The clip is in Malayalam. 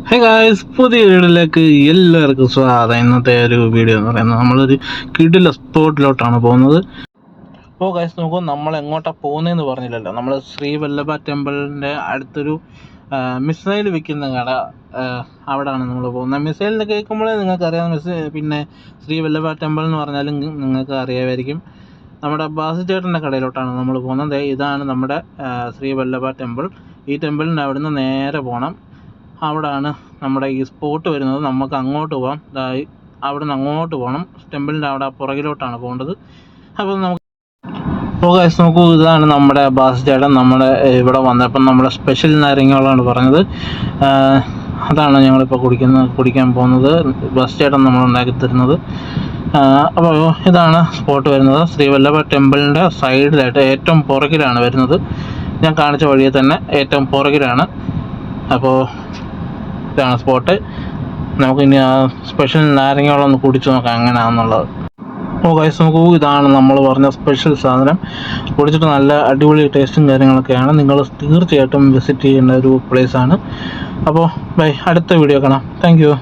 ഹേ ഗായ്സ്, പുതിയ വീഡിയോയിലേക്ക് എല്ലാവർക്കും സ്വാഗതം. ഇന്നത്തെ ഒരു വീഡിയോ എന്ന് പറയുന്നത് നമ്മളൊരു കിടില സ്പോട്ടിലോട്ടാണ് പോകുന്നത്. അപ്പോൾ ഗായ്സ് നോക്കൂ, നമ്മൾ എങ്ങോട്ടാണ് പോകുന്നതെന്ന് പറഞ്ഞില്ലല്ലോ. നമ്മൾ ശ്രീവല്ലഭ ടെമ്പിളിൻ്റെ അടുത്തൊരു മിസൈൽ വിൽക്കുന്ന കട, അവിടെയാണ് നമ്മൾ പോകുന്നത്. മിസൈലിൽ കേൾക്കുമ്പോഴേ നിങ്ങൾക്കറിയാം, പിന്നെ ശ്രീവല്ലഭ ടെമ്പിൾ എന്ന് പറഞ്ഞാലും നിങ്ങൾക്ക് അറിയാമായിരിക്കും. നമ്മുടെ ബാസു ചേട്ടൻ്റെ കടയിലോട്ടാണ് നമ്മൾ പോകുന്നത്. ഇതാണ് നമ്മുടെ ശ്രീവല്ലഭ ടെമ്പിൾ. ഈ ടെമ്പിളിൻ്റെ അവിടുന്ന് നേരെ പോകണം. അവിടെയാണ് നമ്മുടെ ഈ സ്പോട്ട് വരുന്നത്. നമുക്ക് അങ്ങോട്ട് പോകാം. അവിടുന്ന് അങ്ങോട്ട് പോകണം. ടെമ്പിളിൻ്റെ അവിടെ പുറകിലോട്ടാണ് പോകേണ്ടത്. അപ്പോൾ നമുക്ക് നോക്കൂ, ഇതാണ് നമ്മുടെ ബാസ് ചേട്ടൻ. നമ്മുടെ ഇവിടെ വന്നപ്പം നമ്മുടെ സ്പെഷ്യൽ നാരങ്ങകളാണ് പറഞ്ഞത്. അതാണ് ഞങ്ങളിപ്പോൾ കുടിക്കാൻ പോകുന്നത്. ബാസ് ചേട്ടൻ നമ്മൾ ഉണ്ടാക്കി തരുന്നത്. അപ്പോൾ ഇതാണ് സ്പോട്ട് വരുന്നത്. ശ്രീവല്ലഭ ടെമ്പിളിൻ്റെ സൈഡിലായിട്ട് ഏറ്റവും പുറകിലാണ് വരുന്നത്. ഞാൻ കാണിച്ച വഴിയെ തന്നെ ഏറ്റവും പുറകിലാണ്. അപ്പോൾ ഇതാണ് സ്പോട്ട്. നമുക്കിനി ആ സ്പെഷ്യൽ നാരങ്ങകളൊന്ന് കുടിച്ചു നോക്കാം എങ്ങനെയാണെന്നുള്ളത്. ഗൈസ് നോക്കൂ, ഇതാണ് നമ്മൾ പറഞ്ഞ സ്പെഷ്യൽ സാധനം. കുടിച്ചിട്ട് നല്ല അടിപൊളി ടേസ്റ്റും കാര്യങ്ങളൊക്കെയാണ്. നിങ്ങൾ തീർച്ചയായിട്ടും വിസിറ്റ് ചെയ്യേണ്ട ഒരു പ്ലേസാണ്. അപ്പോൾ ബൈ, അടുത്ത വീഡിയോ കാണാം. Thank you.